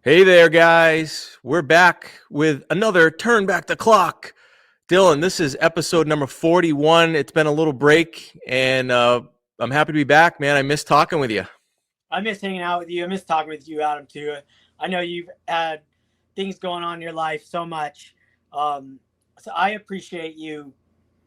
Hey there, guys. We're back with another Turn Back the Clock. Dylan, this is episode number 41. It's been a little break, and I'm happy to be back, man. I miss talking with you. I miss hanging out with you. I miss talking with you, Adam, too. I know you've had things going on in your life so much. So I appreciate you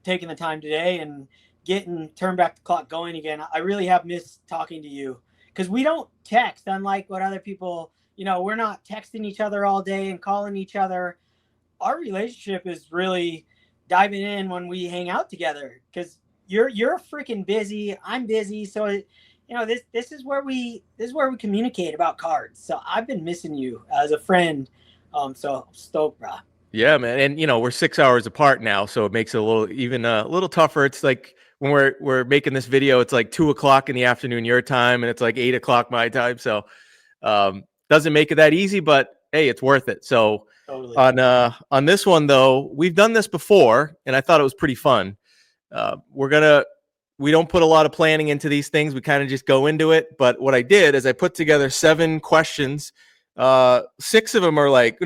taking the time today and getting Turn Back the Clock going again. I really have missed talking to you because we don't text, unlike what other people, we're not texting each other all day and calling each other. Our relationship is really diving in when we hang out together because you're freaking busy. I'm busy. So this is where we communicate about cards. So I've been missing you as a friend. So stoked, bro. Yeah, man. And we're 6 hours apart now, so it makes it a little tougher. It's like when we're making this video, it's like 2 o'clock in the afternoon your time, and it's like 8 o'clock my time. So doesn't make it that easy, but hey, it's worth it. So Totally. on this one though, we've done this before, and I thought it was pretty fun. We don't put a lot of planning into these things. We kind of just go into it. But what I did is I put together 7 questions. 6 of them are like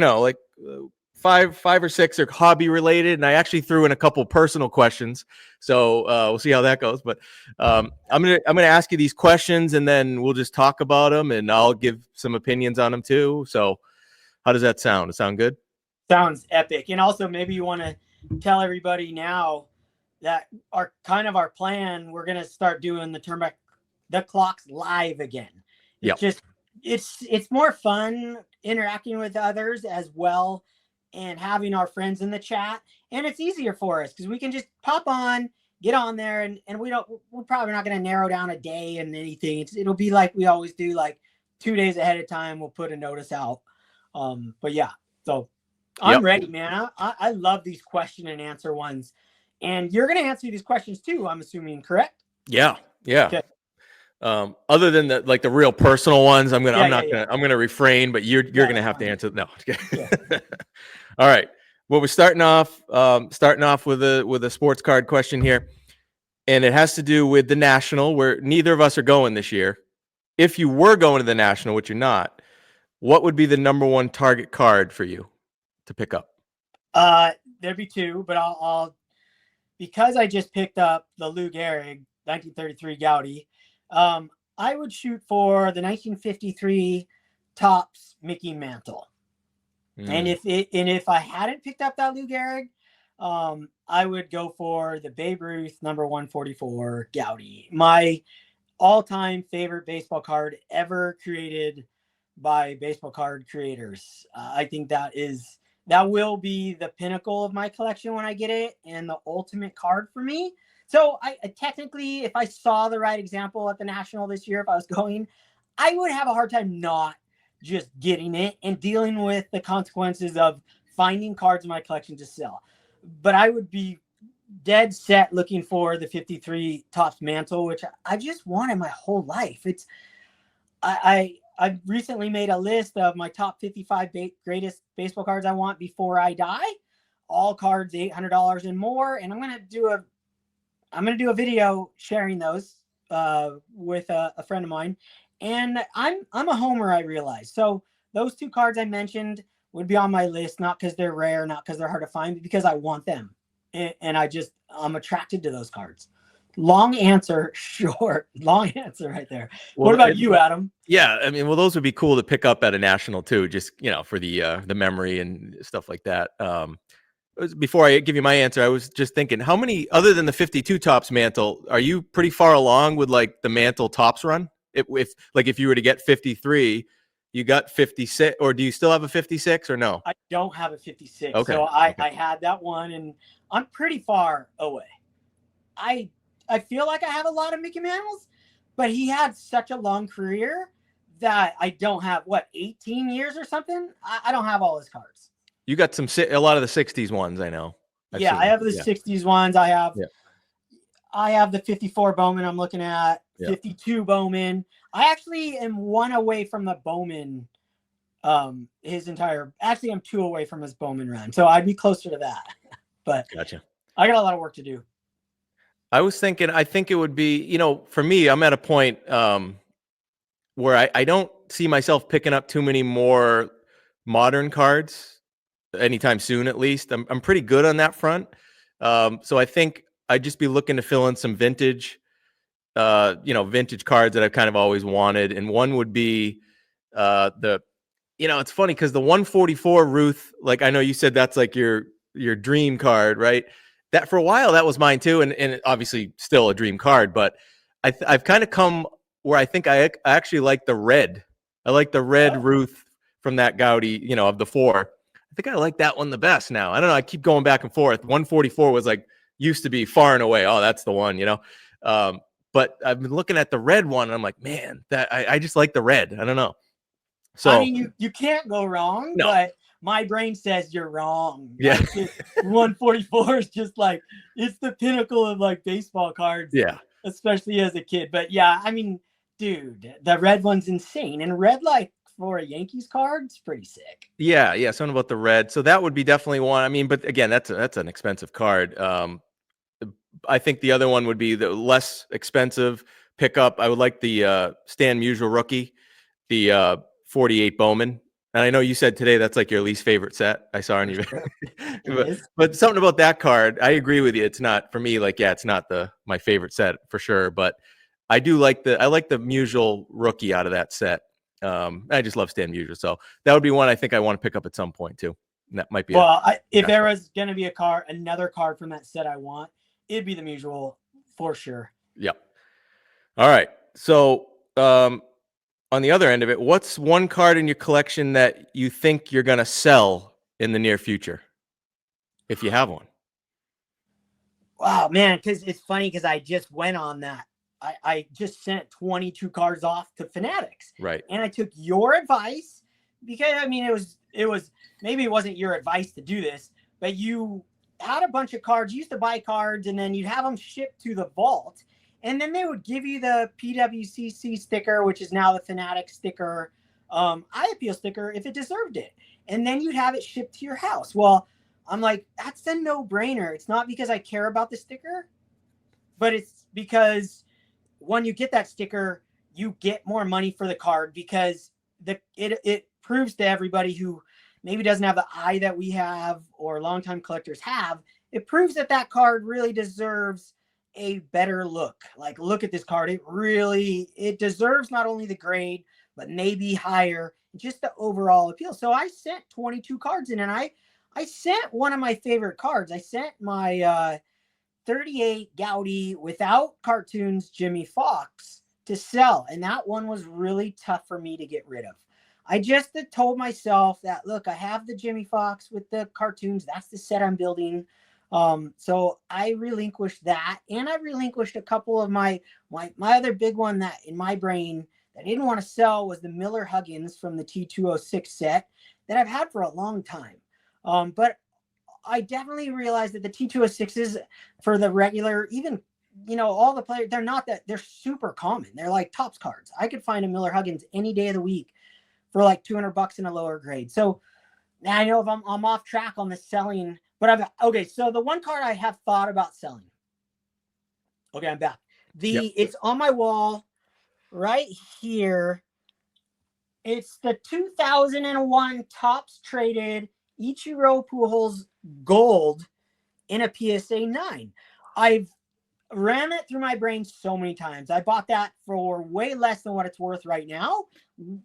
five or 6 are hobby related, and I actually threw in a couple personal questions. So we'll see how that goes. But I'm gonna ask you these questions, and then we'll just talk about them, and I'll give some opinions on them too. So how does that sound? Does it sound good? Sounds epic. And also maybe you want to tell everybody now that our plan, we're gonna start doing the Turn Back the Clocks live again. Yep. It's more fun interacting with others as well and having our friends in the chat, and it's easier for us because we can just pop on, get on there, and we're probably not going to narrow down a day and anything. It'll be like we always do, like 2 days ahead of time we'll put a notice out. But yeah, so I'm ready, man. I love these question and answer ones, and you're going to answer these questions too, I'm assuming, correct? Yeah. Okay. Other than the real personal ones, I'm gonna refrain, but you're gonna have to answer. No. Yeah. All right. Well, we're starting off with a sports card question here, and it has to do with the National, where neither of us are going this year. If you were going to the National, which you're not, what would be the number one target card for you to pick up? There'd be 2, but I'll because I just picked up the Lou Gehrig 1933 Gaudy. I would shoot for the 1953 Topps Mickey Mantle. And if I hadn't picked up that Lou Gehrig, I would go for the Babe Ruth number 144 Gaudy. My all-time favorite baseball card ever created by baseball card creators. I think that will be the pinnacle of my collection when I get it, and the ultimate card for me. So I technically, if I saw the right example at the National this year, if I was going, I would have a hard time not just getting it and dealing with the consequences of finding cards in my collection to sell. But I would be dead set looking for the 53 Topps Mantle, which I just wanted my whole life. I recently made a list of my top 55 greatest baseball cards I want before I die. All cards $800 and more, and I'm gonna do a video sharing those with a friend of mine. And I'm a homer, I realize. So those 2 cards I mentioned would be on my list, not because they're rare, not because they're hard to find, but because I want them. And I'm attracted to those cards. Long answer, short. Long answer right there. Well, what about you, Adam? Yeah, I mean, well, those would be cool to pick up at a National too, just for the memory and stuff like that. Before I give you my answer, I was just thinking, how many, other than the 52 Topps Mantle, are you pretty far along with like the Mantle Topps run? If you were to get 53, you got 56, or do you still have a 56 or no? I don't have a 56. Okay. So I had that one, and I'm pretty far away. I feel like I have a lot of Mickey Mantles, but he had such a long career that I don't have 18 years or something. I don't have all his cards. You got a lot of the 60s ones, I know. I have the 60s ones. I have the 54 Bowman I'm looking at, 52 Bowman. I actually am 1 away from the Bowman, I'm 2 away from his Bowman run. So I'd be closer to that. But gotcha. I got a lot of work to do. I was thinking, I think it would be, for me, I'm at a point where I don't see myself picking up too many more modern cards anytime soon, at least. I'm pretty good on that front. So I think I'd just be looking to fill in some vintage, vintage cards that I've kind of always wanted. And one would be it's funny because the 144 Ruth, like I know you said that's like your dream card, right? That for a while that was mine too, and obviously still a dream card. But I've kind of come where I think I actually like the red. I like the red Ruth from that Gaudi, of the four. I think I like that one the best now. I don't know. I keep going back and forth. 144 was like used to be far and away. Oh, that's the one, But I've been looking at the red one, and I'm like, man, that I just like the red. I don't know. So I mean, you can't go wrong, no. But my brain says you're wrong. Yeah. Like, 144 is just like, it's the pinnacle of like baseball cards. Yeah. Especially as a kid. But yeah, I mean, dude, the red one's insane. And red, like for a Yankees card, it's pretty sick. Yeah. Something about the red. So that would be definitely one. I mean, but again, that's an expensive card. I think the other one would be the less expensive pickup. I would like the Stan Musial rookie, the 48 Bowman. And I know you said today that's like your least favorite set. I saw on you. but something about that card, I agree with you. It's not for me. Like, yeah, it's not my favorite set for sure. But I like the Musial rookie out of that set. I just love Stan Musial, so that would be one I think I want to pick up at some point too. And that might be. Well, if there was going to be another card from that set I want, it'd be the Musial for sure. Yep. All right. So, on the other end of it, what's one card in your collection that you think you're going to sell in the near future, if you have one? Wow, man, because it's funny because I just went on that. I just sent 22 cards off to Fanatics. Right. And I took your advice because, I mean, it was maybe it wasn't your advice to do this, but you had a bunch of cards. You used to buy cards and then you'd have them shipped to the vault. And then they would give you the PWCC sticker, which is now the Fanatic sticker, eye appeal sticker, if it deserved it. And then you'd have it shipped to your house. Well, I'm like, that's a no-brainer. It's not because I care about the sticker, but it's because when you get that sticker, you get more money for the card because it proves to everybody who maybe doesn't have the eye that we have or longtime collectors have. It proves that card really deserves a better look. Like, look at this card. It deserves not only the grade, but maybe higher, just the overall appeal. So I sent 22 cards in, and I sent one of my favorite cards. I sent my 38 Gaudi without cartoons Jimmy Fox to sell. And that one was really tough for me to get rid of. I just told myself that, look, I have the Jimmy Fox with the cartoons. That's the set I'm building. So I relinquished that, and I relinquished a couple of my other big one that in my brain that I didn't want to sell was the Miller Huggins from the T206 set that I've had for a long time. But I definitely realized that the T206s for the regular, even, all the players, they're super common. They're like tops cards. I could find a Miller Huggins any day of the week for like $200 in a lower grade. So now I know if I'm off track on the selling, but so the one card I have thought about selling. Okay, I'm back. It's on my wall right here. It's the 2001 Tops Traded Ichiro Pujols Gold in a PSA 9. I've ran it through my brain so many times. I bought that for way less than what it's worth right now,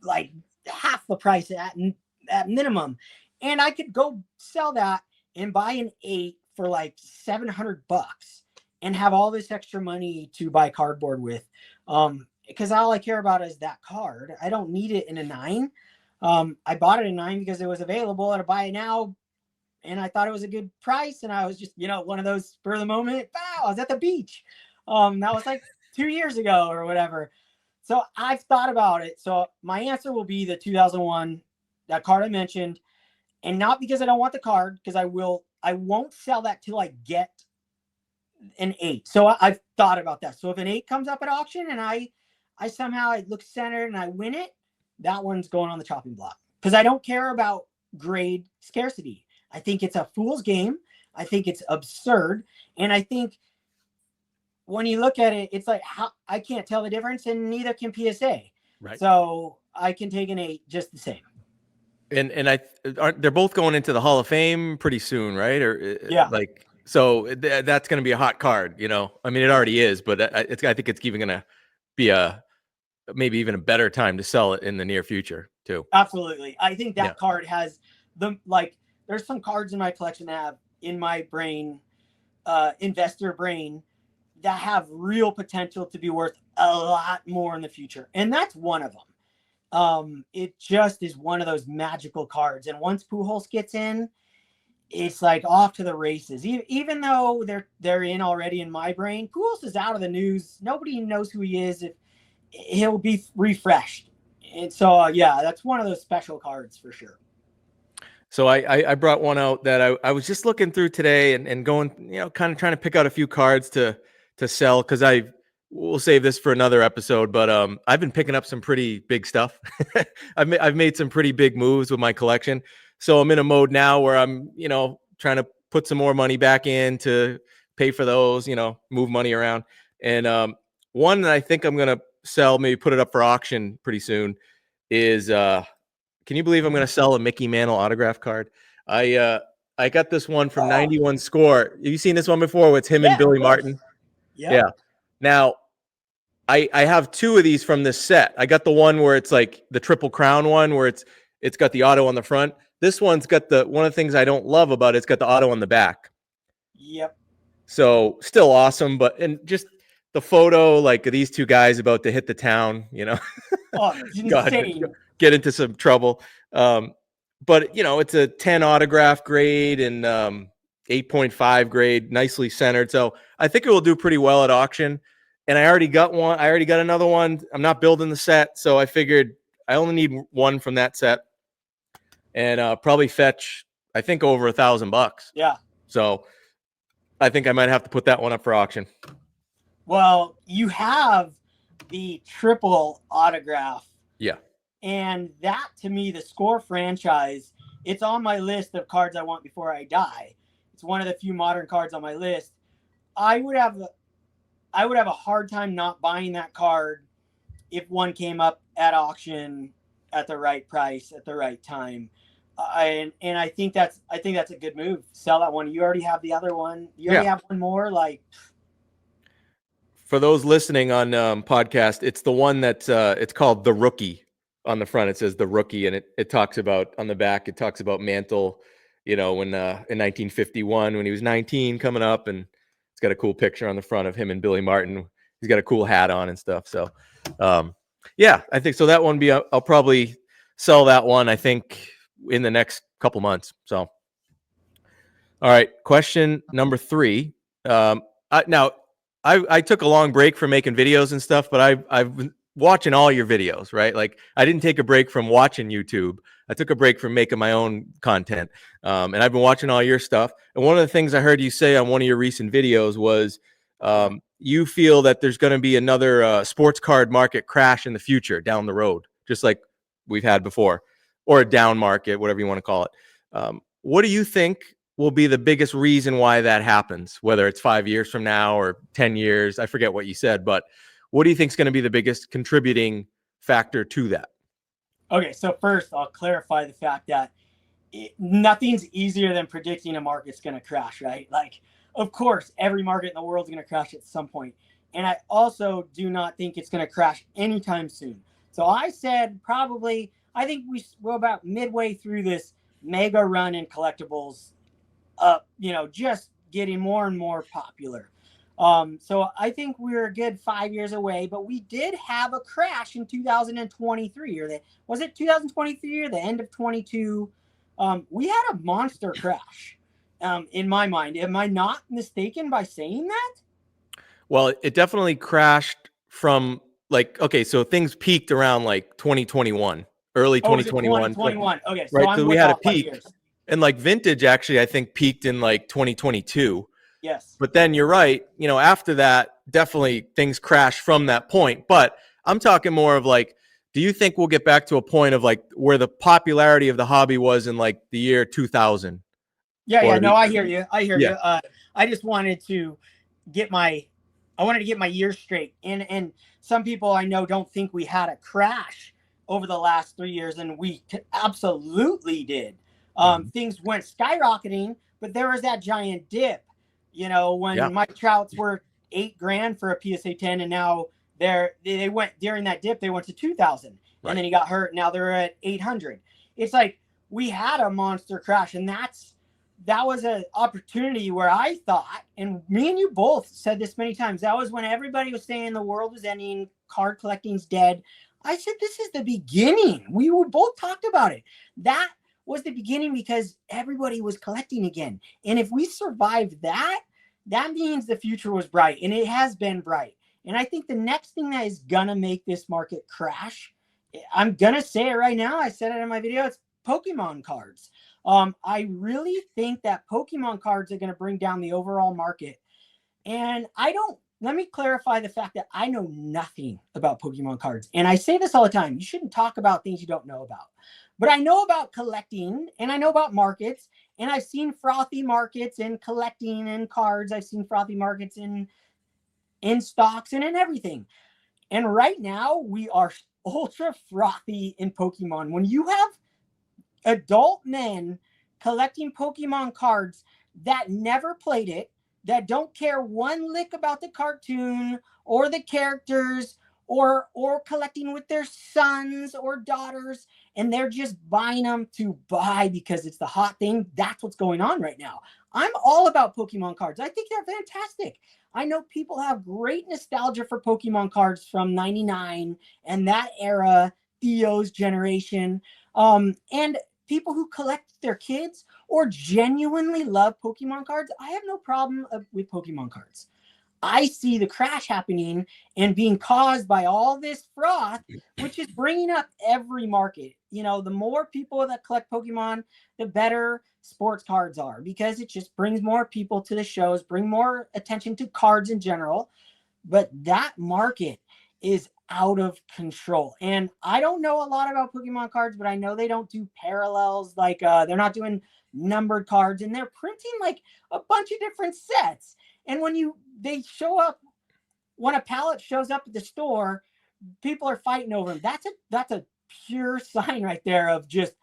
like half the price at minimum. And I could go sell that and buy an 8 for like $700 and have all this extra money to buy cardboard with. Because all I care about is that card. I don't need it in a 9. I bought it in 9 because it was available, and I buy it now, and I thought it was a good price. And I was just, one of those spur of the moment. Wow, I was at the beach. That was like 2 years ago or whatever. So I've thought about it. So my answer will be the 2001, that card I mentioned. And not because I don't want the card, because I won't sell that till I get an 8. So I've thought about that. So if an 8 comes up at auction and I look centered and I win it, that one's going on the chopping block. Because I don't care about grade scarcity. I think it's a fool's game. I think it's absurd. And I think when you look at it, it's like, how I can't tell the difference, and neither can PSA. Right. So I can take an 8 just the same. And they're both going into the Hall of Fame pretty soon, right? Or Yeah. like, so that's going to be a hot card, you know. I mean, it already is, but I think it's even going to be maybe even a better time to sell it in the near future too. Absolutely. I think that card has there's some cards in my collection that have in my brain, investor brain, that have real potential to be worth a lot more in the future. And that's one of them. It just is one of those magical cards. And once Pujols gets in, it's like off to the races. Even though they're in already in my brain, Pujols is out of the news. Nobody knows who he is. He'll be refreshed. And so, that's one of those special cards for sure. So I brought one out that I was just looking through today and going, you know, kind of trying to pick out a few cards to sell, because we'll save this for another episode. But I've been picking up some pretty big stuff. I've made some pretty big moves with my collection. So I'm in a mode now where I'm, you know, trying to put some more money back in to pay for those, you know, move money around. And one that I think I'm gonna sell, maybe put it up for auction pretty soon, is can you believe I'm going to sell a Mickey Mantle autograph card? I got this one from 91 Score. Have you seen this one before? It's him and Billy Martin. Yeah. Now, I have two of these from this set. I got the one where it's like the Triple Crown one, where it's got the auto on the front. This one's got one of the things I don't love about it's got the auto on the back. Yep. So still awesome, and just the photo, like these two guys about to hit the town, you know. Oh, it's insane. God, get into some trouble. But you know, it's a 10 autograph grade and 8.5 grade, nicely centered. So I think it will do pretty well at auction. And I already got one. I already got another one. I'm not building the set, so I figured I only need one from that set, and probably fetch, I think, over $1,000. Yeah. So I think I might have to put that one up for auction. Well, you have the triple autograph. Yeah. And that, to me, the Score franchise, it's on my list of cards I want before I die. It's one of the few modern cards on my list. I would have a hard time not buying that card if one came up at auction at the right price at the right time. And I think that's a good move. Sell that one. You already have the other one. You already have one more. Like, for those listening on podcast, it's the one that it's called The Rookie. On the front, it says The Rookie, and it talks about, on the back, it talks about Mantle, you know, when in 1951, when he was 19 coming up, and it's got a cool picture on the front of him and Billy Martin. He's got a cool hat on and stuff. So, I think so. That one I'll probably sell that one, I think, in the next couple months. So, all right. Question number 3. Now, I took a long break from making videos and stuff, but I've been watching all your videos, right? Like, I didn't take a break from watching YouTube. I took a break from making my own content. And I've been watching all your stuff. And one of the things I heard you say on one of your recent videos was you feel that there's going to be another sports card market crash in the future down the road, just like we've had before, or a down market, whatever you want to call it. What do you think will be the biggest reason why that happens, whether it's 5 years from now or 10 years? I forget what you said, but what do you think is going to be the biggest contributing factor to that? Okay, so first I'll clarify the fact that nothing's easier than predicting a market's going to crash, right? Like, of course, every market in the world is going to crash at some point. And I also do not think it's going to crash anytime soon. So I said I think we're about midway through this mega run in collectibles, just getting more and more popular. So I think we're a good 5 years away, but we did have a crash in 2023, was it 2023 or the end of 22? We had a monster crash, in my mind. Am I not mistaken by saying that? Well, it definitely crashed from so things peaked around like 2021, early 2021. 2021. Okay. So right. So we had a peak, and like vintage actually, I think peaked in like 2022. Yes. But then you're right. You know, after that, definitely things crash from that point. But I'm talking more of like, do you think we'll get back to a point of like where the popularity of the hobby was in like the year 2000? Yeah. No, I hear you. You. I just wanted to get my years straight. And some people I know don't think we had a crash over the last 3 years, and we absolutely did. Things went skyrocketing, but there was that giant dip, you know, when Mike Trout's were $8,000 for a PSA 10, and now they went during that dip, they went to 2,000, and then he got hurt. Now they're at 800. It's like we had a monster crash, and that was an opportunity where I thought, and me and you both said this many times, that was when everybody was saying the world was ending, card collecting's dead. I said, this is the beginning. We were both talked about it. That was the beginning because everybody was collecting again. And if we survived that, that means the future was bright, and it has been bright. And I think the next thing that is going to make this market crash, I'm going to say it right now, I said it in my video, it's Pokemon cards. I really think that Pokemon cards are going to bring down the overall market. And let me clarify the fact that I know nothing about Pokemon cards. And I say this all the time, you shouldn't talk about things you don't know about. But I know about collecting, and I know about markets, and I've seen frothy markets in collecting and cards. I've seen frothy markets in stocks and in everything. And right now we are ultra frothy in Pokemon. When you have adult men collecting Pokemon cards that never played it, that don't care one lick about the cartoon or the characters, or collecting with their sons or daughters, and they're just buying them to buy because it's the hot thing. That's what's going on right now. I'm all about Pokemon cards. I think they're fantastic. I know people have great nostalgia for Pokemon cards from '99 and that era, Theo's generation. And people who collect their kids or genuinely love Pokemon cards, I have no problem with Pokemon cards. I see the crash happening and being caused by all this froth, which is bringing up every market. You know, the more people that collect Pokemon, the better sports cards are, because it just brings more people to the shows, bring more attention to cards in general. But that market is out of control. And I don't know a lot about Pokemon cards, but I know they don't do parallels. Like they're not doing numbered cards, and they're printing like a bunch of different sets. And when they show up, when a pallet shows up at the store, people are fighting over them. That's a pure sign right there of just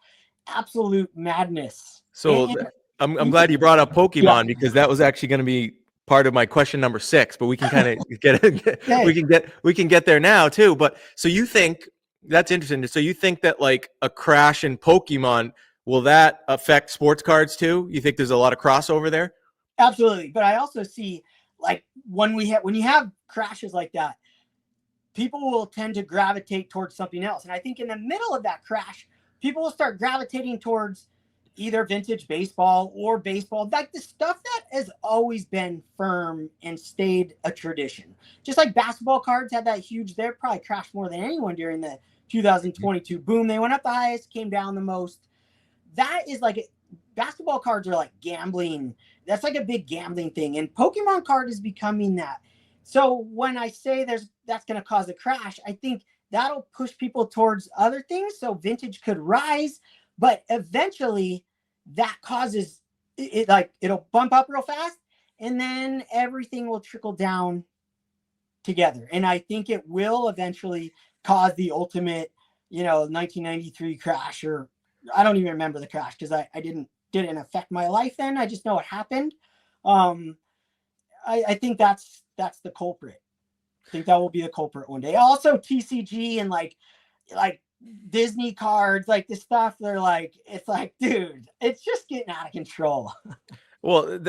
absolute madness. So I'm glad you brought up Pokemon, because that was actually going to be part of my question number 6, but we can kind of we can get there now too. But so you think that's interesting. So you think that like a crash in Pokemon, will that affect sports cards too? You think there's a lot of crossover there? Absolutely. But I also see, like, when you have crashes like that, people will tend to gravitate towards something else. And I think in the middle of that crash, people will start gravitating towards either vintage baseball or baseball, like the stuff that has always been firm and stayed a tradition. Just like basketball cards had that huge, they probably crashed more than anyone during the 2022 boom. They went up the highest, came down the most. That is like, basketball cards are like gambling. That's like a big gambling thing. And Pokemon card is becoming that. So when I say that's going to cause a crash, I think that'll push people towards other things. So vintage could rise, but eventually that causes it, like it'll bump up real fast, and then everything will trickle down together. And I think it will eventually cause the ultimate, 1993 crash, or I don't even remember the crash because I didn't affect my life then. I just know it happened. I think that's the culprit. I think that will be the culprit one day. Also TCG and like Disney cards, like this stuff, they're like, it's like, dude, it's just getting out of control. Well,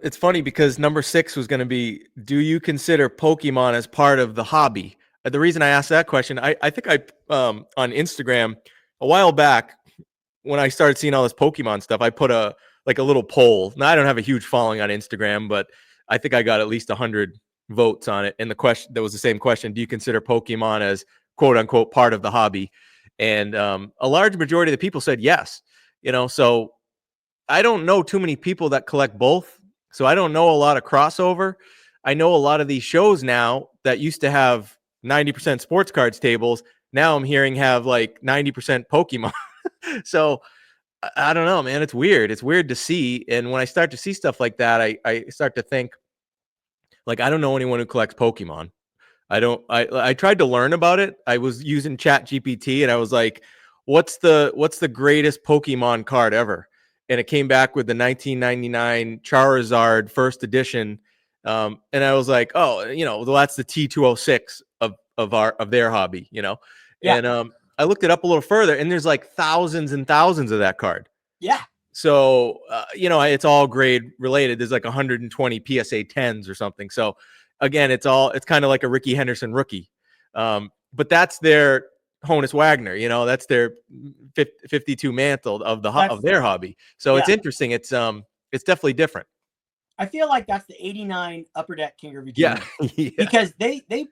it's funny because number 6 was going to be, do you consider Pokemon as part of the hobby? The reason I asked that question, I think on Instagram a while back, when I started seeing all this Pokemon stuff, I put a little poll. Now, I don't have a huge following on Instagram, but I think I got at least 100 votes on it. And the question, that was the same question: do you consider Pokemon as quote unquote part of the hobby? And a large majority of the people said yes. So I don't know too many people that collect both. So I don't know a lot of crossover. I know a lot of these shows now that used to have 90% sports cards tables, now I'm hearing have like 90% Pokemon. So I don't know, man. It's weird. It's weird to see. And when I start to see stuff like that, I start to think, like, I don't know anyone who collects Pokemon. I tried to learn about it. I was using Chat GPT and I was like, what's the greatest Pokemon card ever? And it came back with the 1999 Charizard first edition. And I was like, oh, well, that's the T206 of their hobby, Yeah. And I looked it up a little further, and there's like thousands and thousands of that card. Yeah. So it's all grade related. There's like 120 PSA 10s or something. So again, it's kind of like a Ricky Henderson rookie. But that's their Honus Wagner, that's their 52 mantle of their hobby. So it's interesting. It's definitely different. I feel like that's the 89 Upper Deck King Review. Yeah. Because I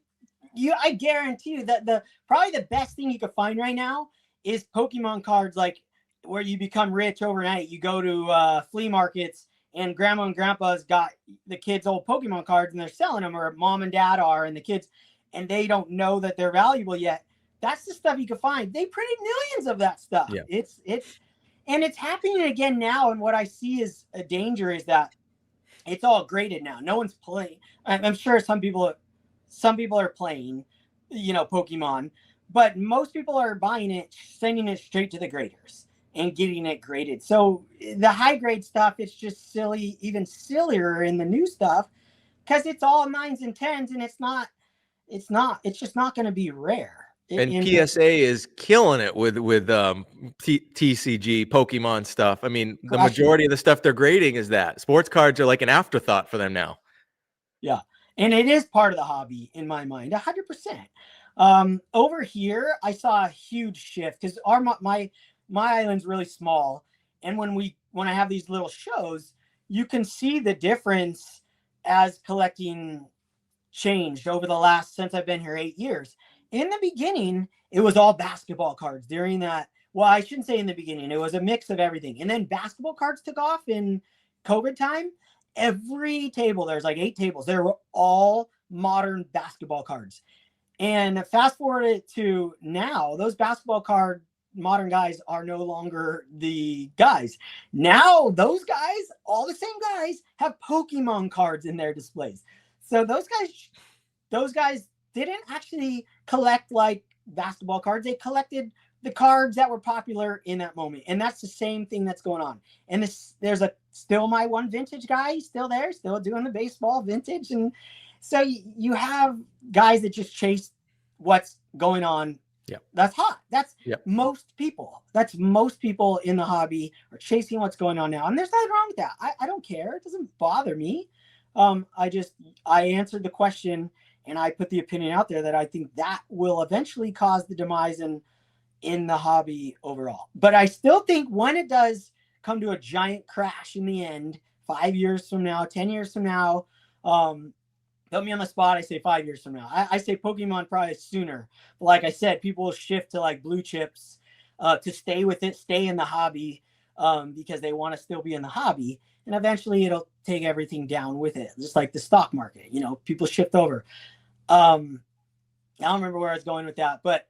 guarantee you that probably the best thing you could find right now is Pokemon cards, like where you become rich overnight. You go to flea markets and grandma and grandpa's got the kids' old Pokemon cards and they're selling them, or mom and dad are, and the kids, and they don't know that they're valuable yet. That's the stuff you can find. They printed millions of that stuff. Yeah. It's happening again now. And what I see is a danger is that it's all graded now. No one's playing. I'm sure some people are playing, Pokemon, but most people are buying it, sending it straight to the graders and getting it graded. So the high grade stuff, it's just silly, even sillier in the new stuff, because it's all 9s and 10s, and it's just not going to be rare. And PSA is killing it with TCG Pokemon stuff. I mean, the majority of the stuff they're grading is that. Sports cards are like an afterthought for them now. Yeah, and it is part of the hobby in my mind, 100%. Over here, I saw a huge shift because my island's really small, and when I have these little shows, you can see the difference as collecting changed over the last, since I've been here 8 years. In the beginning, it was all basketball cards. During that, well, I shouldn't say in the beginning, it was a mix of everything. And then basketball cards took off in COVID time. Every table, there's like 8 tables, they were all modern basketball cards. And fast forward it to now, those basketball card modern guys are no longer the guys. Now those guys, all the same guys, have Pokemon cards in their displays. So those guys didn't actually collect like basketball cards. They collected the cards that were popular in that moment. And that's the same thing that's going on. And there's still my one vintage guy. He's still there, still doing the baseball vintage. And so you have guys that just chase what's going on. Yeah. That's hot. That's most people. That's most people in the hobby are chasing what's going on now. And there's nothing wrong with that. I don't care. It doesn't bother me. I answered the question, and I put the opinion out there that I think that will eventually cause the demise in the hobby overall. But I still think when it does come to a giant crash in the end, 5 years from now, 10 years from now, put me on the spot, I say 5 years from now. I say Pokemon probably sooner. But like I said, people will shift to like blue chips to stay with it, stay in the hobby because they want to still be in the hobby. And eventually it'll take everything down with it, just like the stock market. People shift over. I don't remember where I was going with that, but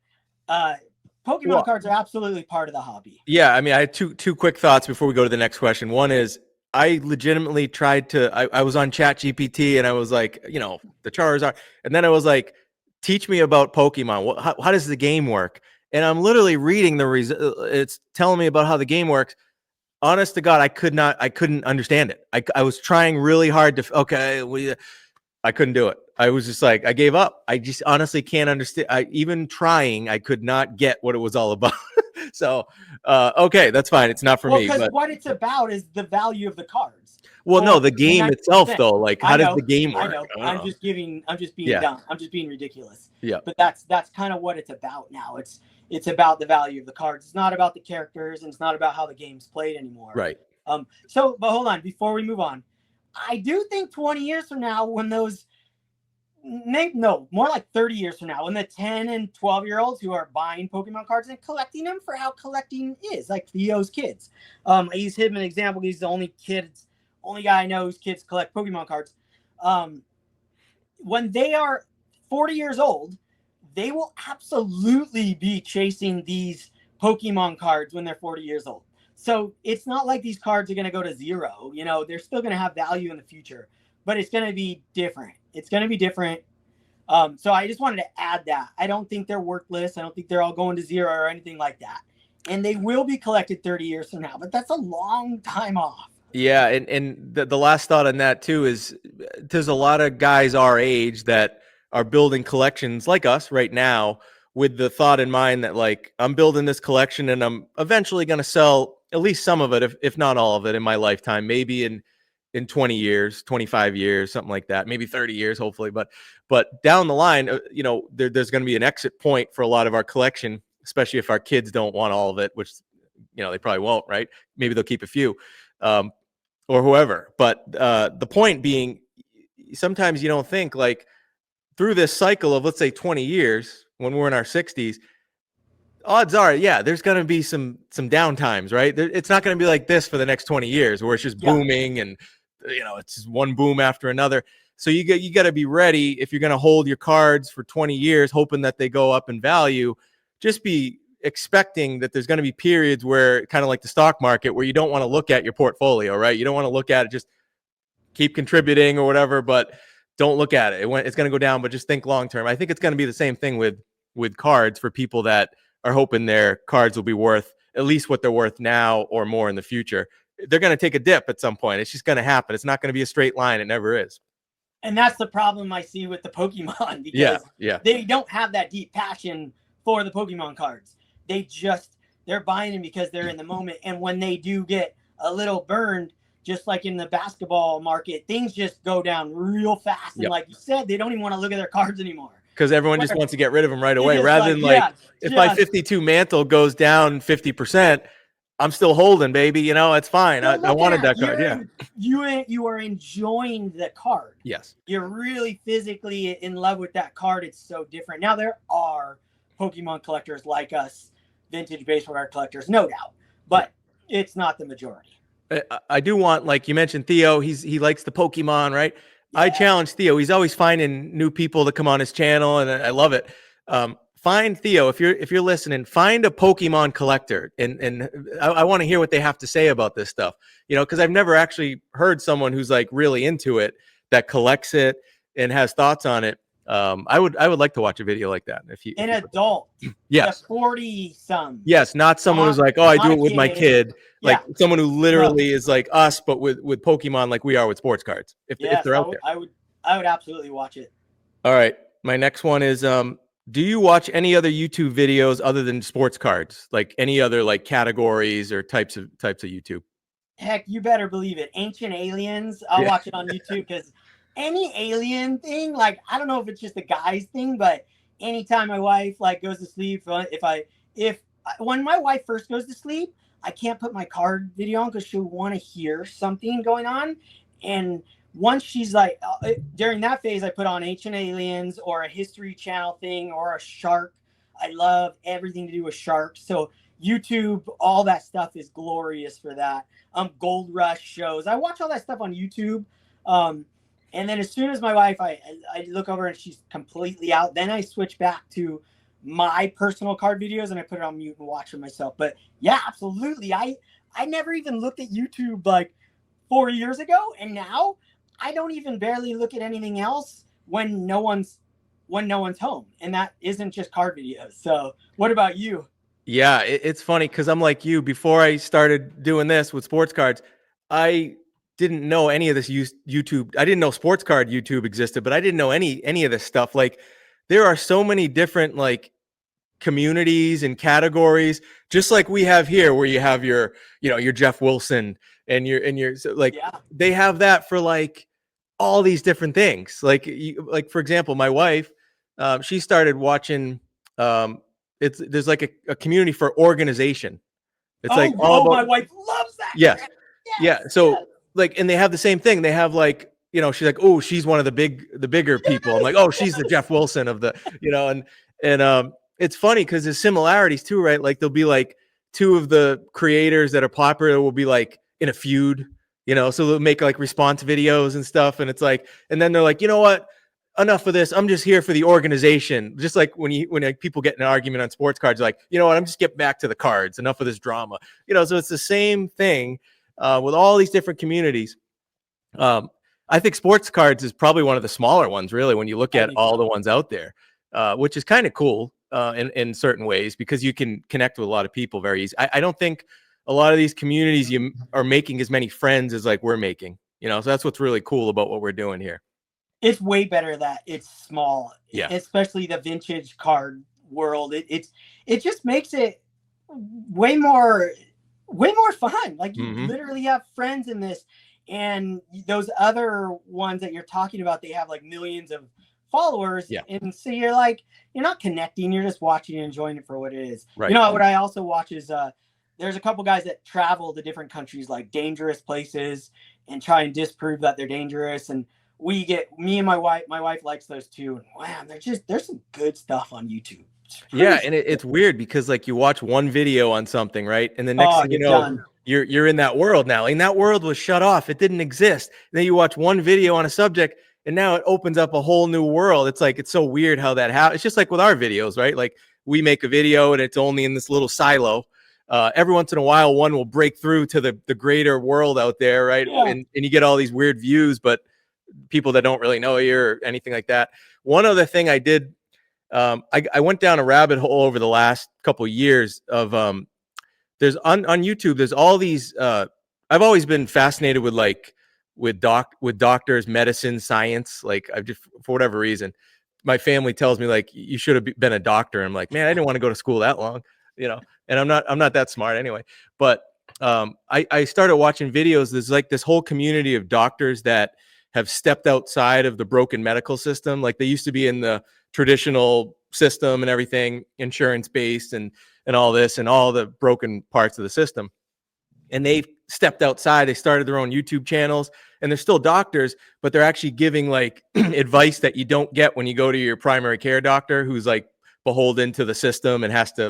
Pokemon cards are absolutely part of the hobby. Yeah, I mean, I had two quick thoughts before we go to the next question. One is I legitimately tried to. I was on Chat GPT and I was like, the Charizard, and then I was like, teach me about Pokemon. How does the game work? And I'm literally reading it's telling me about how the game works. Honest to God, I couldn't understand it. I was trying really hard to. I couldn't do it. I was just like, I gave up. I just honestly can't understand. Even trying, I could not get what it was all about. So, okay, that's fine. It's not for me. Because what it's about is the value of the cards. Well, no, the game itself, though. Like, how does the game work? I know. I'm just being dumb. I'm just being ridiculous. Yeah. But that's kind of what it's about now. It's about the value of the cards. It's not about the characters, and it's not about how the game's played anymore. Right. But hold on, before we move on, I do think 20 years from now, when more like 30 years from now, when the 10 and 12-year-olds who are buying Pokemon cards and collecting them for how collecting is, like Theo's kids. I use him an example. He's the only guy I know whose kids collect Pokemon cards. When they are 40 years old, they will absolutely be chasing these Pokemon cards when they're 40 years old. So it's not like these cards are going to go to zero. They're still going to have value in the future, but it's going to be different. It's going to be different. So I just wanted to add that. I don't think they're worthless. I don't think they're all going to zero or anything like that. And they will be collected 30 years from now, but that's a long time off. Yeah, and the last thought on that too is there's a lot of guys our age that are building collections like us right now with the thought in mind that like I'm building this collection and I'm eventually going to sell at least some of it, if not all of it, in my lifetime, maybe in 20 years, 25 years, something like that, maybe 30 years, hopefully. But down the line, you know, there's going to be an exit point for a lot of our collection, especially if our kids don't want all of it, which, you know, they probably won't, right? Maybe they'll keep a few. Or whoever. But the point being, sometimes you don't think like through this cycle of, let's say 20 years, when we're in our 60s, odds are, yeah, there's going to be some downtimes, right? It's not going to be like this for the next 20 years where it's just booming and, you know, it's just one boom after another. So you got to be ready if you're going to hold your cards for 20 years, hoping that they go up in value. Just be expecting that there's going to be periods where, kind of like the stock market, where you don't want to look at your portfolio, right? You don't want to look at it, just keep contributing or whatever, but don't look at it. It's going to go down, but just think long term. I think it's going to be the same thing with cards for people that are hoping their cards will be worth at least what they're worth now or more in the future. They're going to take a dip at some point. It's just going to happen. It's not going to be a straight line. It never is. And that's the problem I see with the Pokemon, because they don't have that deep passion for the Pokemon cards. They're buying them because they're in the moment. And when they do get a little burned, just like in the basketball market, things just go down real fast. And like you said, they don't even want to look at their cards anymore. Because everyone just wants to get rid of them right away, rather than if my 52 mantle goes down 50%, I'm still holding, baby. You know, it's fine. I wanted that card. Yeah. You are enjoying the card. Yes. You're really physically in love with that card. It's so different. Now, there are Pokemon collectors like us, vintage baseball card collectors, no doubt, but it's not the majority. I do want, like you mentioned, Theo, he likes the Pokemon, right? Yeah. I challenge Theo. He's always finding new people to come on his channel, and I love it. Find Theo, if you're listening, find a Pokemon collector, and I want to hear what they have to say about this stuff, you know, because I've never actually heard someone who's like really into it, that collects it and has thoughts on it. I would like to watch a video like that. If you adult, yes, 40-some, yes, not someone who's like, oh, I do it with my kid, like someone who literally is like us, but with Pokemon, like we are with sports cards. If they're out there, I would absolutely watch it. All right, my next one is do you watch any other YouTube videos other than sports cards, like any other like categories or types of YouTube? Heck, you better believe it. Ancient Aliens, I'll watch it on YouTube, because any alien thing, like, I don't know if it's just a guy's thing, but anytime my wife like goes to sleep, when my wife first goes to sleep, I can't put my card video on because she'll want to hear something going on. And once she's like, during that phase, I put on Ancient Aliens or a History Channel thing or a shark. I love everything to do with sharks. So YouTube, all that stuff is glorious for that. Gold Rush shows. I watch all that stuff on YouTube. And then as soon as my wife, I look over and she's completely out, then I switch back to my personal card videos and I put it on mute and watch them myself. But yeah, absolutely. I never even looked at YouTube like 4 years ago, and now I don't even barely look at anything else when no one's home, and that isn't just card videos. So what about you? Yeah, it's funny because I'm like you. Before I started doing this with sports cards, I didn't know any of this YouTube. I didn't know sports card YouTube existed, but I didn't know any of this stuff. Like, there are so many different like communities and categories, just like we have here, where you have your Jeff Wilson and your so like they have that for like all these different things. Like for example, my wife, she started watching. There's like a community for organization. It's like all about, my wife loves that. Yes. Yeah. So like, and they have the same thing. They have like, she's like, oh, she's one of the bigger people. I'm like, oh, she's the Jeff Wilson of the, and it's funny because there's similarities too, right? Like there'll be like two of the creators that are popular will be like in a feud, so they'll make like response videos and stuff. And it's like, and then they're like, you know what? Enough of this. I'm just here for the organization. Just like when people get in an argument on sports cards, like, you know what? I'm just getting back to the cards. Enough of this drama. So it's the same thing with all these different communities. I think sports cards is probably one of the smaller ones, really, when you look at all the ones out there, which is kind of cool in certain ways because you can connect with a lot of people very easy. I don't think a lot of these communities you are making as many friends as like we're making, so that's what's really cool about what we're doing here. It's way better that it's small, yeah, especially the vintage card world. It just makes it way more fun. Like you literally have friends in this, and those other ones that you're talking about, they have like millions of followers. Yeah. And so you're like, you're not connecting, you're just watching and enjoying it for what it is. Right. What I also watch is there's a couple guys that travel to different countries, like dangerous places, and try and disprove that they're dangerous. And me and my wife likes those too. And wow, there's some good stuff on YouTube. Yeah, and it's weird because like you watch one video on something, right? And the next thing you know, you're in that world now. And that world was shut off. It didn't exist. And then you watch one video on a subject and now it opens up a whole new world. It's like, it's so weird how that happens. It's just like with our videos, right? Like we make a video and it's only in this little silo. Every once in a while, one will break through to the greater world out there, right? Yeah. And you get all these weird views, but people that don't really know you or anything like that. One other thing I did, I went down a rabbit hole over the last couple of years of there's on YouTube, there's all these I've always been fascinated with doctors, medicine, science. Like I've just, for whatever reason, my family tells me like you should have been a doctor. I'm like, man, I didn't want to go to school that long, and I'm not that smart anyway. But I started watching videos. There's like this whole community of doctors that have stepped outside of the broken medical system. Like they used to be in the traditional system and everything, insurance based and all this and all the broken parts of the system. And they stepped outside. They started their own YouTube channels, and they're still doctors, but they're actually giving like advice that you don't get when you go to your primary care doctor, who's like beholden to the system and has to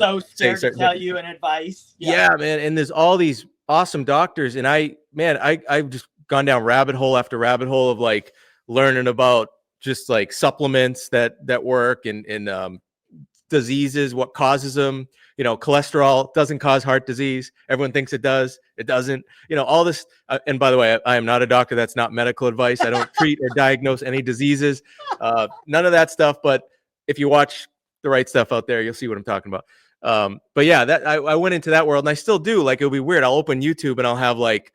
tell you an advice. Yeah, man. And there's all these awesome doctors. And I've just gone down rabbit hole after rabbit hole of like learning about just like supplements that work and diseases, what causes them. Cholesterol doesn't cause heart disease. Everyone thinks it does. It doesn't. All this. And by the way, I am not a doctor. That's not medical advice. I don't treat or diagnose any diseases. None of that stuff. But if you watch the right stuff out there, you'll see what I'm talking about. But yeah, that I went into that world, and I still do. Like it'll be weird. I'll open YouTube and I'll have like,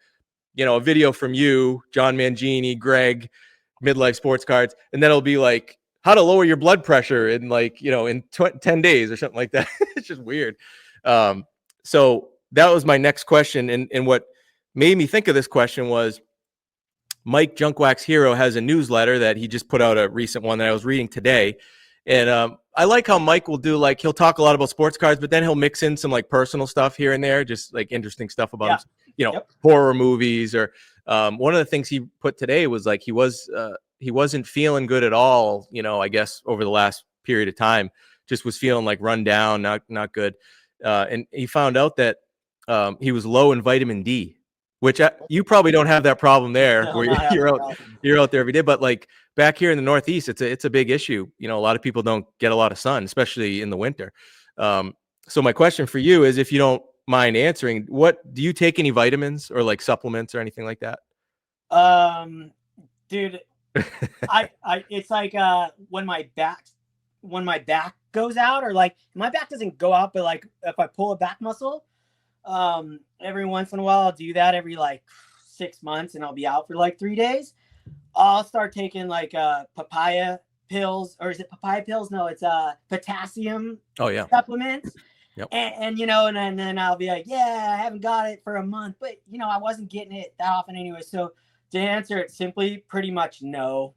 a video from you, John Mangini, Greg, Midlife Sports Cards, and then it'll be like how to lower your blood pressure in like, in 10 days or something like that. It's just weird. So that was my next question. And what made me think of this question was Mike Junkwax Hero has a newsletter that he just put out, a recent one that I was reading today. And I like how Mike will do, like, he'll talk a lot about sports cards, but then he'll mix in some like personal stuff here and there, just like interesting stuff about horror movies. Or one of the things he put today was like he wasn't feeling good at all, I guess over the last period of time, just was feeling like run down, not good. And he found out that he was low in vitamin D, which you probably don't have that problem there. No, where you're out there every day, but like back here in the Northeast, it's a big issue. A lot of people don't get a lot of sun, especially in the winter. So my question for you is, if you don't mind answering, what do you take, any vitamins or like supplements or anything like that? Dude, I it's like when my back goes out, or like my back doesn't go out, but like if I pull a back muscle, every once in a while I'll do that every like 6 months, and I'll be out for like 3 days. I'll start taking like papaya pills, or is it papaya pills? No, it's potassium supplements. Yep. And and then I'll be like, yeah, I haven't got it for a month, but I wasn't getting it that often anyway. So to answer it simply, pretty much no,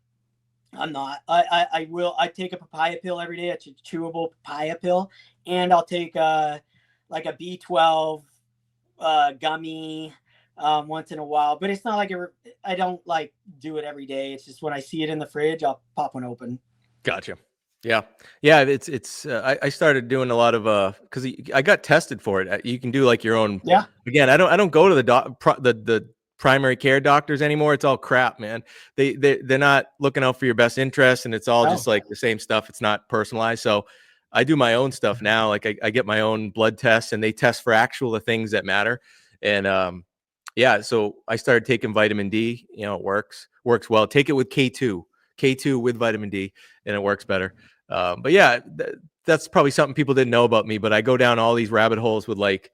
I'm not. I take a papaya pill every day. It's a chewable papaya pill, and I'll take like a B12 gummy once in a while, but it's not like I don't like do it every day. It's just when I see it in the fridge, I'll pop one open. Gotcha. Yeah. It's I started doing a lot of because I got tested for it. You can do like your own. Yeah. Again, I don't go to the primary care doctors anymore. It's all crap, man. They're not looking out for your best interest, and it's all just like the same stuff. It's not personalized. So I do my own stuff now. Like I get my own blood tests, and they test for the things that matter. And Yeah, so I started taking vitamin D. You know, it works well. Take it with K2 with vitamin D, and it works better. But yeah, that's probably something people didn't know about me. But I go down all these rabbit holes with like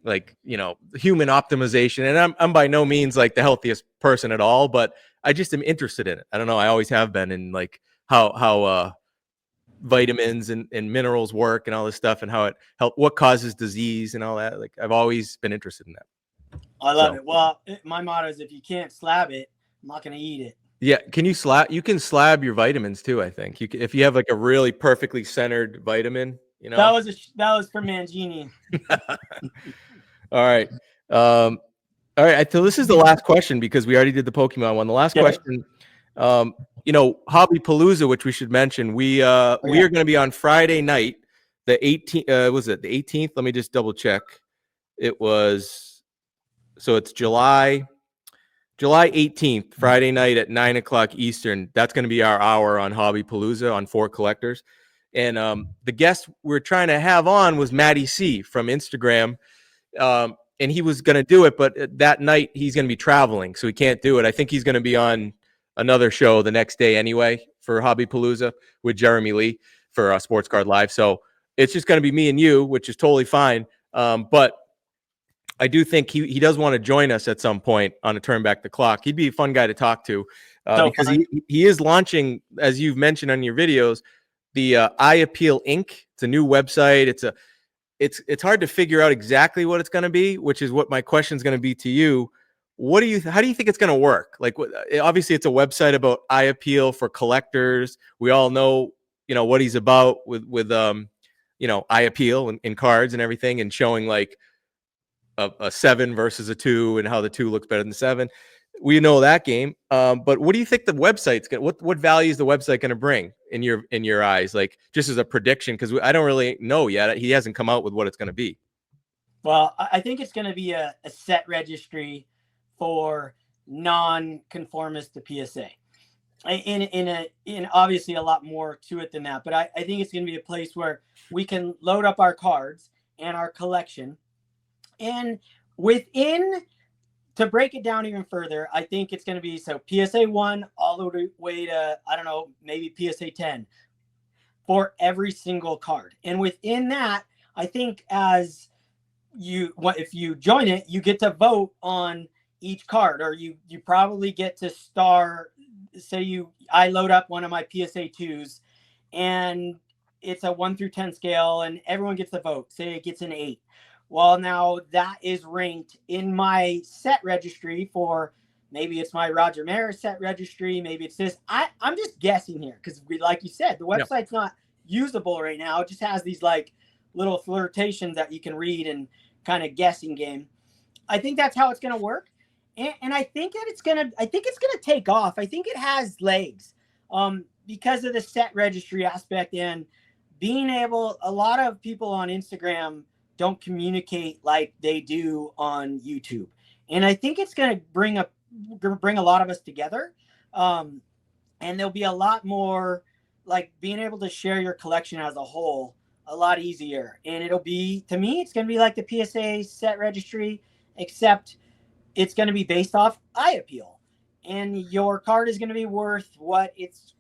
human optimization, and I'm by no means like the healthiest person at all, but I just am interested in it. I don't know. I always have been in like how vitamins and minerals work and all this stuff, and how it what causes disease and all that. Like I've always been interested in that. I love it. Well, my motto is if you can't slab it, I'm not going to eat it. Yeah, can you slab? You can slab your vitamins too. I think you can, if you have like a really perfectly centered vitamin. You know, that was for Mangini. All right. All right. So this is the last question because we already did the Pokemon one. The last question, Hoppy Palooza, which we should mention, we are going to be on Friday night, the 18th. Was it the 18th? Let me just double check. It was. So it's July 18th, Friday night at 9:00 Eastern. That's going to be our hour on Hoppy Palooza on For Collectors. And the guest we're trying to have on was Maddie C from Instagram. And he was going to do it, but that night he's going to be traveling, so he can't do it. I think he's going to be on another show the next day anyway for Hoppy Palooza with Jeremy Lee for Sports Card Live. So it's just going to be me and you, which is totally fine. But I do think he does want to join us at some point on a Turn Back the Clock. He'd be a fun guy to talk to because he is launching, as you've mentioned on your videos, the Eye Appeal Inc. It's a new website. It's hard to figure out exactly what it's going to be, which is what my question is going to be to you. How do you think it's going to work? Like, obviously it's a website about eye appeal for collectors. We all know, what he's about with eye appeal and cards and everything, and showing like a 7 versus a 2 and how the 2 looks better than 7. We know that game. But what do you think the website's going to, what value is the website going to bring in your eyes? Like, just as a prediction, because I don't really know yet. He hasn't come out with what it's going to be. Well, I think it's going to be a set registry for non-conformist to PSA. In obviously a lot more to it than that, but I think it's going to be a place where we can load up our cards and our collection, and to break it down even further, I think it's going to be PSA 1 all the way to, I don't know, maybe PSA 10 for every single card. And within that, I think if you join it, you get to vote on each card, or you probably get to I load up one of my PSA 2s and it's a 1 through 10 scale and everyone gets to vote. Say it gets an 8. Well, now that is ranked in my set registry for, maybe it's my Roger Maris set registry. Maybe it's this. I'm just guessing here because, like you said, the website's not usable right now. It just has these like little flirtations that you can read and kind of guessing game. I think that's how it's going to work. And I think that it's going to take off. I think it has legs because of the set registry aspect and being able, a lot of people on Instagram don't communicate like they do on YouTube. And I think it's going to bring a lot of us together. And there'll be a lot more like being able to share your collection as a whole a lot easier. And it'll be, to me, it's going to be like the PSA set registry, except it's going to be based off eye appeal. And your card is going to be worth what it's,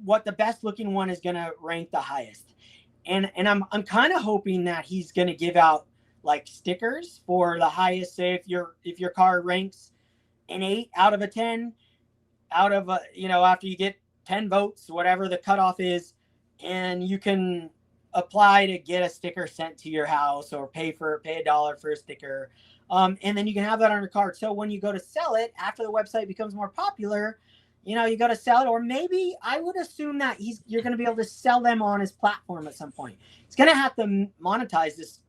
what the best looking one is going to rank the highest. And I'm kind of hoping that he's going to give out like stickers for the highest. Say if your card ranks an 8 out of a 10, out of after you get 10 votes, whatever the cutoff is, and you can apply to get a sticker sent to your house or pay $1 for a sticker, and then you can have that on your card. So when you go to sell it after the website becomes more popular, you got to sell it, or maybe I would assume that you're going to be able to sell them on his platform at some point. He's going to have to monetize this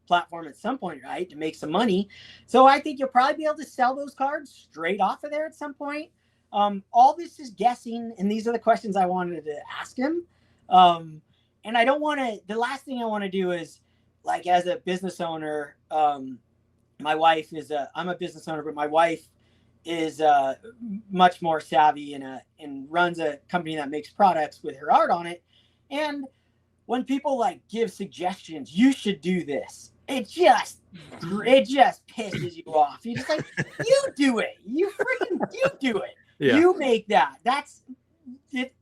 platform at some point, right, to make some money. So I think you'll probably be able to sell those cards straight off of there at some point. All this is guessing, and these are the questions I wanted to ask him. And I don't want to, the last thing I want to do is, like, as a business owner, my wife is I'm a business owner, but my wife is much more savvy and runs a company that makes products with her art on it. And when people like give suggestions, you should do this, it just it just pisses you off. You're just like, you do it. You do it. Yeah. You make that. That's it.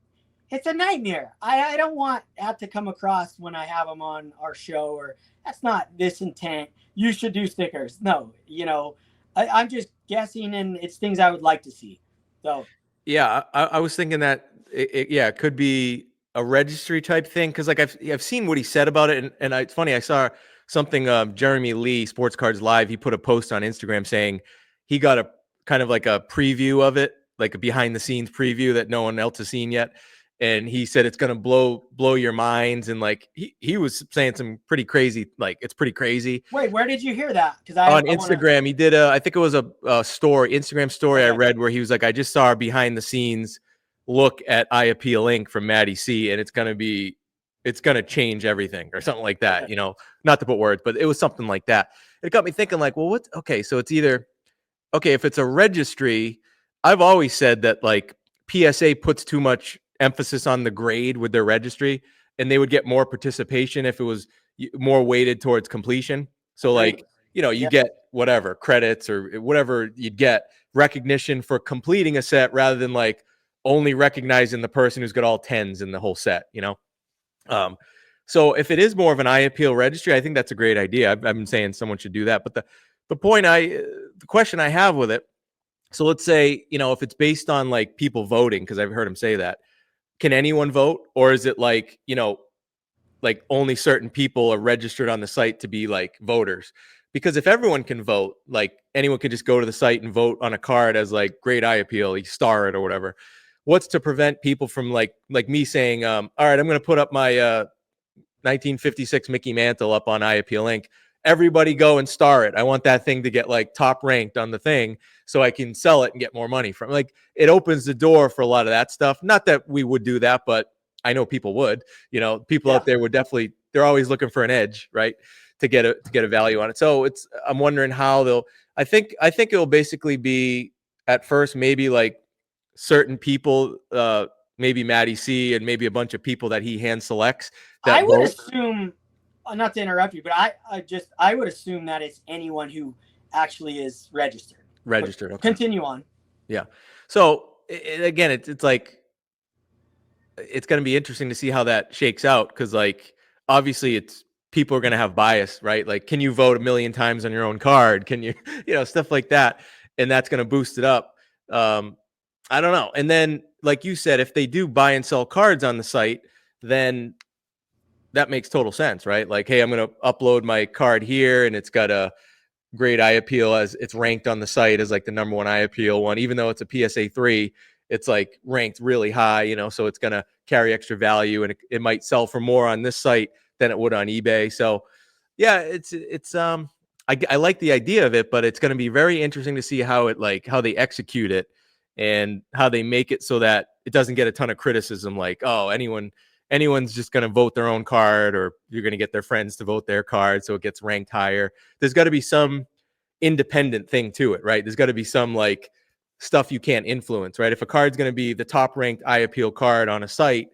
It's a nightmare. I don't want that to come across when I have them on our show, or that's not this intent. You should do stickers. No, I'm just guessing, and it's things I would like to see. So yeah, I was thinking that it could be a registry type thing, because like I've seen what he said about it, and it's funny, I saw something, Jeremy Lee, Sports Cards Live, he put a post on Instagram saying he got a kind of like a preview of it, like a behind the scenes preview that no one else has seen yet. And he said it's gonna blow your minds, and like he was saying some pretty crazy, like it's pretty crazy. Wait, where did you hear that? Because on Instagram, he did I think it was a Instagram story I read, where he was like, I just saw a behind the scenes look at Eye Appeal Inc. from Maddie C, and it's gonna change everything, or something like that. Not to put words, but it was something like that. It got me thinking, like, well, okay, so it's either, okay, if it's a registry, I've always said that like PSA puts too much emphasis on the grade with their registry, and they would get more participation if it was more weighted towards completion. So like, you get whatever credits or whatever, you'd get recognition for completing a set, rather than like only recognizing the person who's got all 10s in the whole set, so if it is more of an Eye Appeal registry, I think that's a great idea. I've been saying someone should do that. But the question I have with it, so let's say, if it's based on like people voting, because I've heard him say that, can anyone vote? Or is it like, like only certain people are registered on the site to be like voters? Because if everyone can vote, like anyone could just go to the site and vote on a card as like great Eye Appeal, you star it or whatever. What's to prevent people from like me saying, all right, I'm going to put up my 1956 Mickey Mantle up on Eye Appeal Inc. Everybody go and star it. I want that thing to get like top ranked on the thing, so I can sell it and get more money from it. Like, it opens the door for a lot of that stuff. Not that we would do that, but I know people would. People out there would definitely, they're always looking for an edge, right? To get a value on it. So I'm wondering how I think it'll basically be, at first, maybe like certain people, maybe Maddie C, and maybe a bunch of people that he hand selects. I would assume, not to interrupt you, but I would assume that it's anyone who actually is registered. Okay. Continue on. Yeah. So again, it's like, it's going to be interesting to see how that shakes out, because like obviously people are going to have bias, right? Like, can you vote 1 million times on your own card? Can you, stuff like that, and that's going to boost it up. I don't know. And then, like you said, if they do buy and sell cards on the site, then that makes total sense, right? Like, hey, I'm going to upload my card here, and it's got a great Eye Appeal, as it's ranked on the site as like the #1 Eye Appeal one, even though it's a PSA 3, it's like ranked really high, so it's going to carry extra value, and it might sell for more on this site than it would on eBay. So yeah, I like the idea of it, but it's going to be very interesting to see how they execute it, and how they make it so that it doesn't get a ton of criticism, like, oh, anyone's just going to vote their own card, or you're going to get their friends to vote their card, so it gets ranked higher. There's got to be some independent thing to it, right? There's got to be some like stuff you can't influence, right? If a card's going to be the top ranked Eye Appeal card on a site,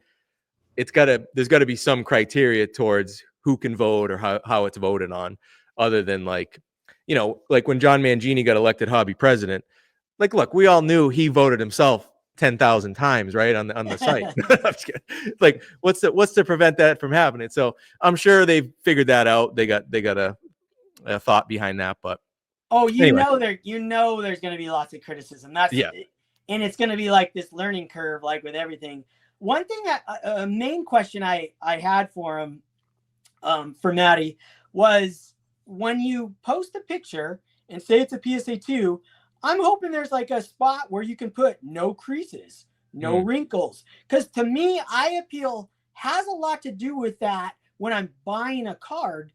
there's got to be some criteria towards who can vote, or how it's voted on, other than like, like when John Mangini got elected hobby president, like, look, we all knew he voted himself 10,000 times, right, on the site. I'm just kidding. Like, what's to prevent that from happening? So I'm sure they've figured that out. They got a thought behind that, but anyway. There's going to be lots of criticism. And it's going to be like this learning curve, like with everything. One thing that a main question I had for him, for Maddie, was when you post a picture and say it's a PSA 2, I'm hoping there's like a spot where you can put no creases, no wrinkles. Because to me, Eye Appeal has a lot to do with that when I'm buying a card,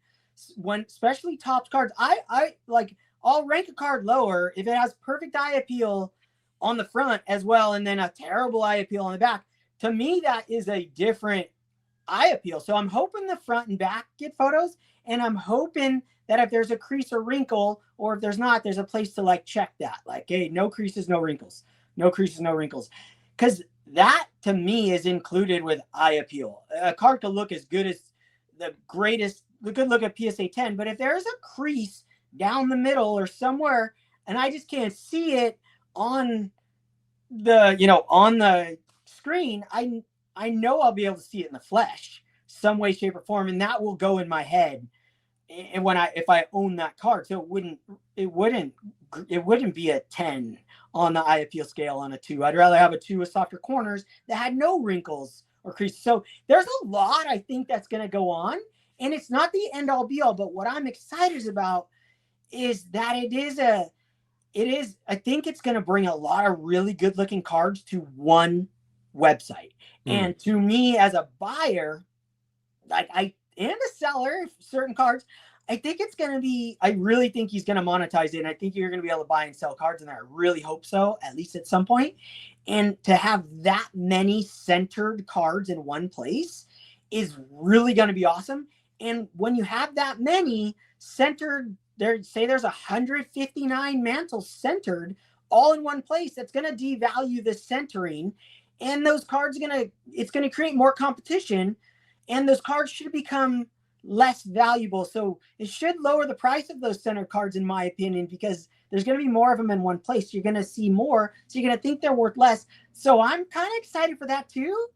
especially Topps cards. I'll rank a card lower if it has perfect Eye Appeal on the front as well, and then a terrible Eye Appeal on the back. To me, that is a different Eye Appeal. So I'm hoping the front and back get photos, and I'm hoping that if there's a crease or wrinkle, or if there's not, there's a place to like check that. Like, hey, no creases, no wrinkles. No creases, no wrinkles. Because that, to me, is included with Eye Appeal. A card could look as good as the greatest, we could look at PSA 10, but if there's a crease down the middle or somewhere, and I just can't see it on the, on the screen. I know I'll be able to see it in the flesh, some way, shape, or form, and that will go in my head. And if I own that card, so it wouldn't be a 10 on the eye appeal scale on a 2. I'd rather have a 2 with softer corners that had no wrinkles or creases. So there's a lot I think that's going to go on, and it's not the end all be all. But what I'm excited about is that I think it's going to bring a lot of really good looking cards to one website. And to me as a buyer, like and a seller of certain cards, I think it's going to be, I really think he's going to monetize it. And I think you're going to be able to buy and sell cards in there. I really hope so, at least at some point. And to have that many centered cards in one place is really going to be awesome. And when you have that many centered, say there's 159 mantles centered all in one place, that's going to devalue the centering. And those cards it's going to create more competition. And those cards should become less valuable. So it should lower the price of those center cards, in my opinion, because there's going to be more of them in one place. You're going to see more. So you're going to think they're worth less. So I'm kind of excited for that too.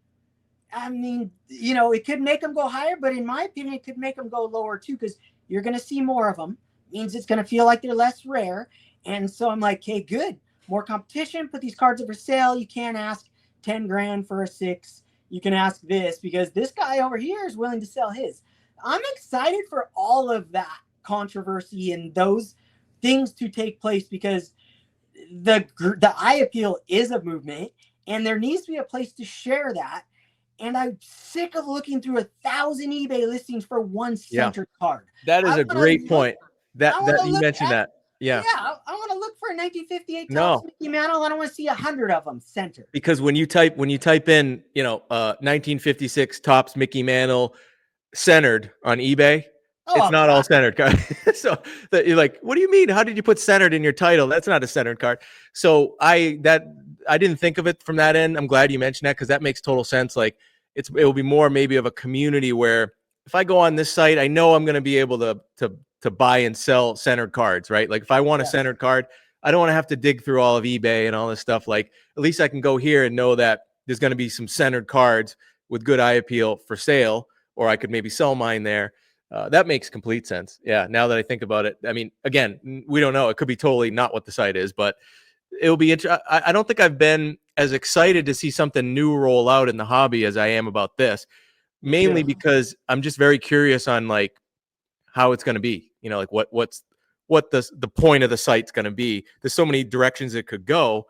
I mean, it could make them go higher, but in my opinion, it could make them go lower too, because you're going to see more of them. It means it's going to feel like they're less rare. And so I'm like, hey, good. More competition. Put these cards up for sale. You can't ask 10 grand for a 6. You can ask this because this guy over here is willing to sell his. I'm excited for all of that controversy and those things to take place, because the eye appeal is a movement, and there needs to be a place to share that. And I'm sick of looking through 1,000 eBay listings for one centered card. That is a great point. That you mentioned that. Yeah. Yeah, I want to look for a 1958 Topps Mickey Mantle. I don't want to see 100 of them centered. Because when you type in, 1956 Topps Mickey Mantle centered on eBay, it's not all centered card. So you're like, what do you mean? How did you put centered in your title? That's not a centered card. So I didn't think of it from that end. I'm glad you mentioned that, because that makes total sense. Like it will be more maybe of a community where if I go on this site, I know I'm going to be able to buy and sell centered cards, right? Like if I want a centered card, I don't want to have to dig through all of eBay and all this stuff. Like at least I can go here and know that there's going to be some centered cards with good eye appeal for sale, or I could maybe sell mine there. That makes complete sense. Yeah. Now that I think about it, I mean, again, we don't know. It could be totally not what the site is, but it'll be interesting. I don't think I've been as excited to see something new roll out in the hobby as I am about this, mainly because I'm just very curious on like how it's going to be, like what the point of the site's going to be. There's so many directions it could go.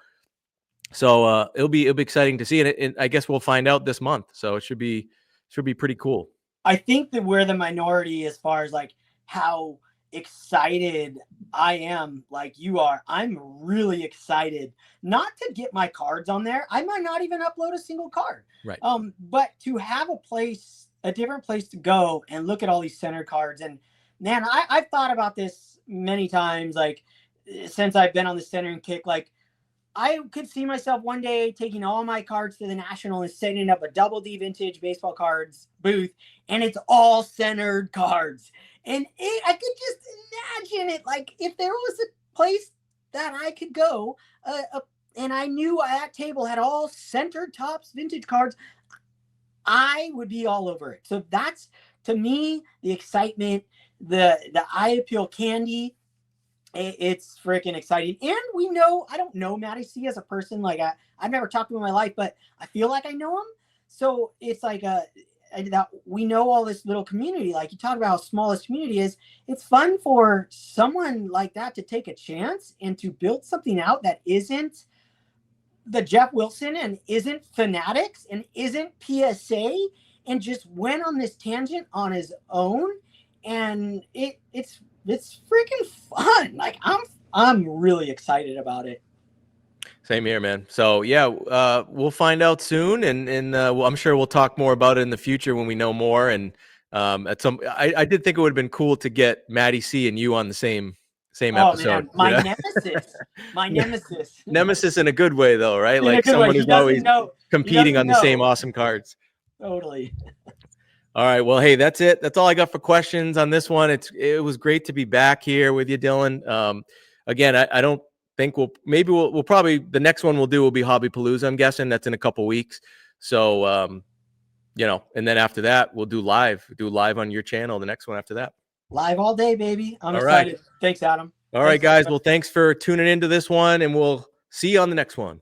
So it'll be exciting to see it. And I guess we'll find out this month. So it should be pretty cool. I think that we're the minority as far as like how excited I am, like you are. I'm really excited not to get my cards on there. I might not even upload a single card. Right. But to have a different place to go and look at all these center cards. And man, I've thought about this many times, like since I've been on the centering kick. Like I could see myself one day taking all my cards to the National and setting up a Double D vintage baseball cards booth, and it's all centered cards. And I could just imagine it, like if there was a place that I could go, and I knew that table had all centered Topps vintage cards, I would be all over it. So that's, to me, the excitement, the eye appeal candy. It's freaking exciting. And we know, I don't know Matty C as a person. Like I've never talked to him in my life, but I feel like I know him. So it's like that we know all this little community. Like you talk about how small this community is. It's fun for someone like that to take a chance and to build something out that isn't the Jeff Wilson and isn't Fanatics and isn't PSA, and just went on this tangent on his own. And it's freaking fun. Like I'm really excited about it. Same here, man. So yeah, we'll find out soon, and I'm sure we'll talk more about it in the future when we know more. And I did think it would have been cool to get Matty C and you on the same episode. Man. My nemesis. Nemesis in a good way, though, right? Like someone who's always competing on the same awesome cards. Totally. All right. Well, hey, that's it. That's all I got for questions on this one. It was great to be back here with you, Dylan. Again, I don't think we'll probably, the next one we'll do will be Hoppy Palooa. I'm guessing that's in a couple weeks. So, you know, and then after that, we'll do live on your channel. The next one after that. Live all day, baby. I'm all excited. Right. Thanks, Adam. All right, guys. Well, thanks for tuning into this one, and we'll see you on the next one.